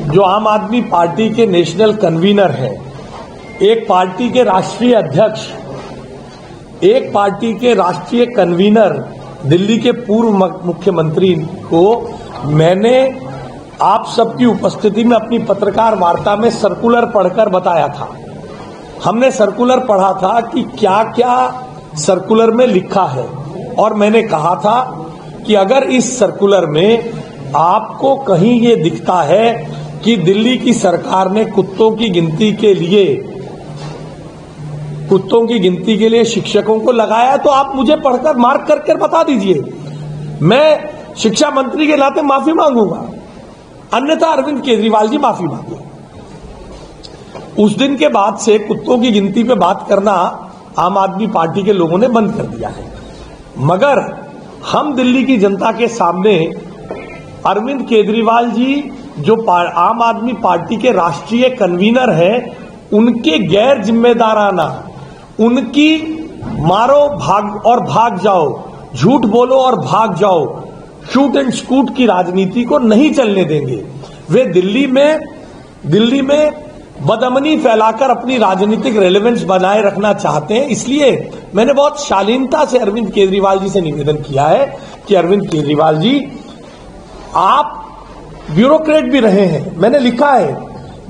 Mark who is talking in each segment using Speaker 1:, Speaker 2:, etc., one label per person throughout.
Speaker 1: जो आम आदमी पार्टी के नेशनल कन्वीनर हैं, एक पार्टी के राष्ट्रीय अध्यक्ष, एक पार्टी के राष्ट्रीय कन्वीनर, दिल्ली के पूर्व मुख्यमंत्री को मैंने आप सबकी उपस्थिति में अपनी पत्रकार वार्ता में सर्कुलर पढ़कर बताया था। हमने सर्कुलर पढ़ा था कि क्या क्या सर्कुलर में लिखा है, और मैंने कहा था कि अगर इस सर्कुलर में आपको कहीं ये दिखता है कि दिल्ली की सरकार ने कुत्तों की गिनती के लिए शिक्षकों को लगाया, तो आप मुझे पढ़कर मार्क करके बता दीजिए। मैं शिक्षा मंत्री के नाते माफी मांगूंगा, अन्यथा अरविंद केजरीवाल जी माफी मांगे। उस दिन के बाद से कुत्तों की गिनती पे बात करना आम आदमी पार्टी के लोगों ने बंद कर दिया है। मगर हम दिल्ली की जनता के सामने अरविंद केजरीवाल जी, जो आम आदमी पार्टी के राष्ट्रीय कन्वीनर हैं, उनके गैर जिम्मेदाराना, उनकी मारो भाग और भाग जाओ, झूठ बोलो और भाग जाओ, शूट एंड स्कूट की राजनीति को नहीं चलने देंगे। वे दिल्ली में बदअमनी फैलाकर अपनी राजनीतिक रेलेवेंस बनाए रखना चाहते हैं। इसलिए मैंने बहुत शालीनता से अरविंद केजरीवाल जी से निवेदन किया है कि अरविंद केजरीवाल जी, आप ब्यूरोक्रेट भी रहे हैं। मैंने लिखा है,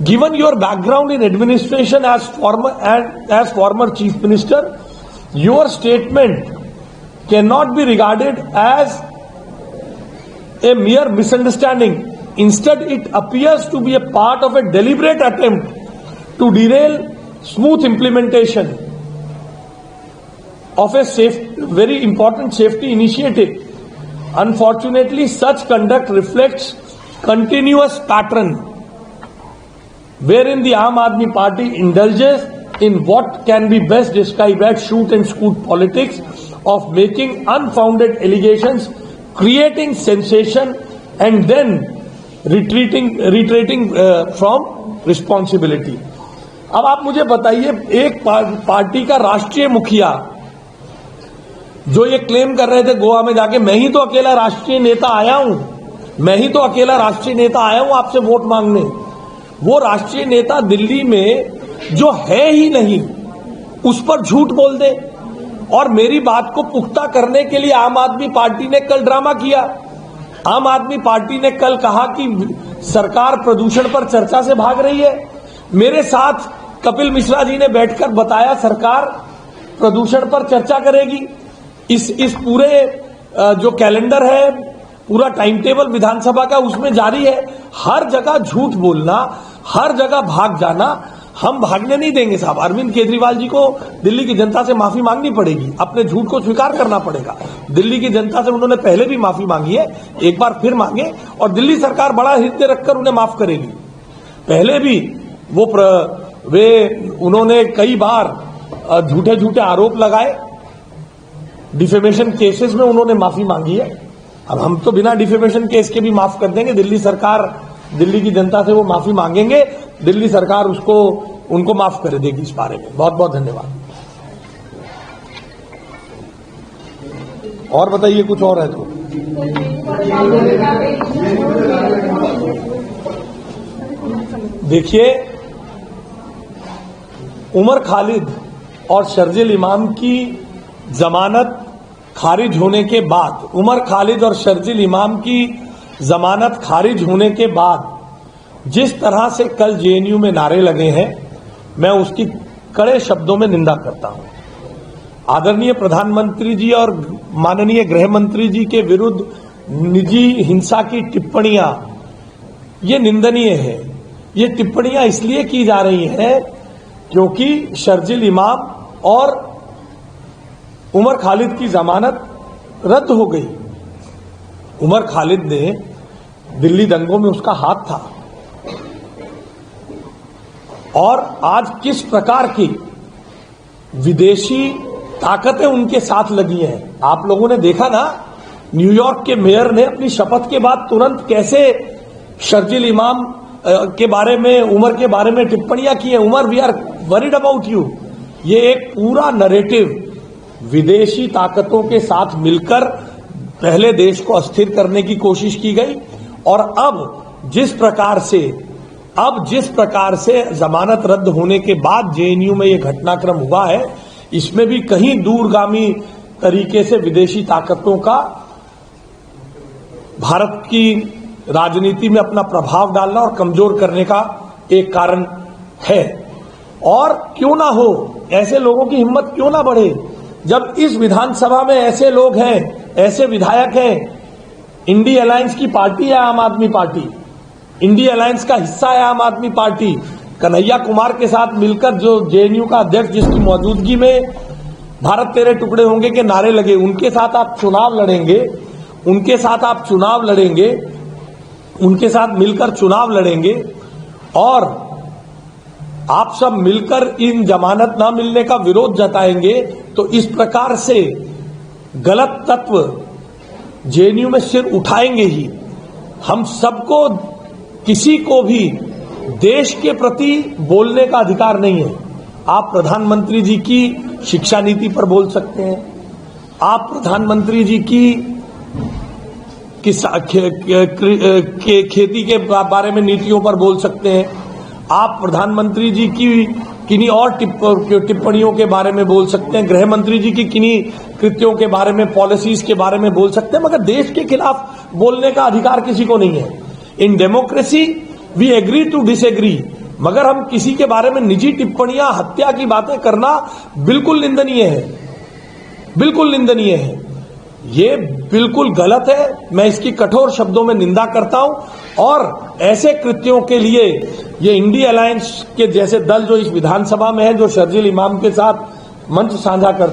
Speaker 1: given your background in administration as former chief minister, your statement can not be regarded as a mere misunderstanding. Instead, it appears to be a part of a deliberate attempt to derail smooth implementation of a very important safety initiative. Unfortunately, such conduct reflects continuous pattern wherein the Aam Aadmi Party indulges in what can be best described as shoot and scoot politics of making unfounded allegations, creating sensation and then retreating from responsibility. अब आप मुझे बताइए, एक party का राष्ट्रीय मुखिया जो ये क्लेम कर रहे थे गोवा में जाके, मैं ही तो अकेला राष्ट्रीय नेता आया हूं आपसे वोट मांगने, वो राष्ट्रीय नेता दिल्ली में जो है ही नहीं उस पर झूठ बोल दे। और मेरी बात को पुख्ता करने के लिए आम आदमी पार्टी ने कल ड्रामा किया। आम आदमी पार्टी ने कल कहा कि सरकार प्रदूषण पर चर्चा से भाग रही है। मेरे साथ कपिल मिश्रा जी ने बैठकर बताया सरकार प्रदूषण पर चर्चा करेगी। इस पूरे जो कैलेंडर है, पूरा टाइम टेबल विधानसभा का उसमें जारी है। हर जगह झूठ बोलना, हर जगह भाग जाना हम भागने नहीं देंगे साहब। अरविंद केजरीवाल जी को दिल्ली की जनता से माफी मांगनी पड़ेगी, अपने झूठ को स्वीकार करना पड़ेगा। दिल्ली की जनता से उन्होंने पहले भी माफी मांगी है, एक बार फिर मांगे और दिल्ली सरकार बड़ा हृदय रखकर उन्हें माफ करेगी। पहले भी उन्होंने कई बार झूठे आरोप लगाए, डिफेमेशन केसेस में उन्होंने माफी मांगी है। अब हम तो बिना डिफेमेशन केस के भी माफ कर देंगे। दिल्ली की जनता से वो माफी मांगेंगे, दिल्ली सरकार उनको माफ कर देगी इस बारे में। बहुत बहुत धन्यवाद। और बताइए, कुछ और है तो? देखिए, उमर खालिद और शर्जिल इमाम की जमानत खारिज होने के बाद, खारिज होने के बाद जिस तरह से कल जेएनयू में नारे लगे हैं, मैं उसकी कड़े शब्दों में निंदा करता हूं। आदरणीय प्रधानमंत्री जी और माननीय गृह मंत्री जी के विरुद्ध निजी हिंसा की टिप्पणियां, ये निंदनीय है। ये टिप्पणियां इसलिए की जा रही हैं क्योंकि शर्जिल इमाम और उमर खालिद की जमानत रद्द हो गई। उमर खालिद ने दिल्ली दंगों में उसका हाथ था, और आज किस प्रकार की विदेशी ताकतें उनके साथ लगी हैं। आप लोगों ने देखा ना, न्यूयॉर्क के मेयर ने अपनी शपथ के बाद तुरंत कैसे शर्जिल इमाम के बारे में, उमर के बारे में टिप्पणियां की हैं। Omar, we are worried about you. ये एक पूरा नैरेटिव विदेशी ताकतों के साथ मिलकर पहले देश को अस्थिर करने की कोशिश की गई और अब जिस प्रकार से जमानत रद्द होने के बाद जेएनयू में यह घटनाक्रम हुआ है, इसमें भी कहीं दूरगामी तरीके से विदेशी ताकतों का भारत की राजनीति में अपना प्रभाव डालना और कमजोर करने का एक कारण है। और क्यों ना हो, ऐसे लोगों की हिम्मत क्यों ना बढ़े जब इस विधानसभा में ऐसे लोग हैं, ऐसे विधायक हैं। इंडिया अलायंस की पार्टी है आम आदमी पार्टी, इंडिया अलायंस का हिस्सा है आम आदमी पार्टी। कन्हैया कुमार के साथ मिलकर जो जेएनयू का अध्यक्ष, जिसकी मौजूदगी में भारत तेरे टुकड़े होंगे के नारे लगे, उनके साथ आप चुनाव लड़ेंगे, उनके साथ मिलकर चुनाव लड़ेंगे और आप सब मिलकर इन जमानत न मिलने का विरोध जताएंगे, तो इस प्रकार से गलत तत्व जेएनयू में सिर उठाएंगे ही। हम सबको, किसी को भी देश के प्रति बोलने का अधिकार नहीं है। आप प्रधानमंत्री जी की शिक्षा नीति पर बोल सकते हैं, आप प्रधानमंत्री जी की खेती के बारे में नीतियों पर बोल सकते हैं, आप प्रधानमंत्री जी की किन्हीं और टिप्पणियों के बारे में बोल सकते हैं, गृह मंत्री जी की किन्हीं कृत्यों के बारे में, पॉलिसीज के बारे में बोल सकते हैं, मगर देश के खिलाफ बोलने का अधिकार किसी को नहीं है। In democracy we agree to disagree, मगर हम किसी के बारे में निजी टिप्पणियां, हत्या की बातें करना बिल्कुल निंदनीय है, बिल्कुल निंदनीय है। ये बिल्कुल गलत है। मैं इसकी कठोर शब्दों में निंदा करता हूं और ऐसे कृत्यों के लिए ये इंडिया अलायंस के जैसे दल जो इस विधानसभा में है, जो शर्जील इमाम के साथ मंच साझा करते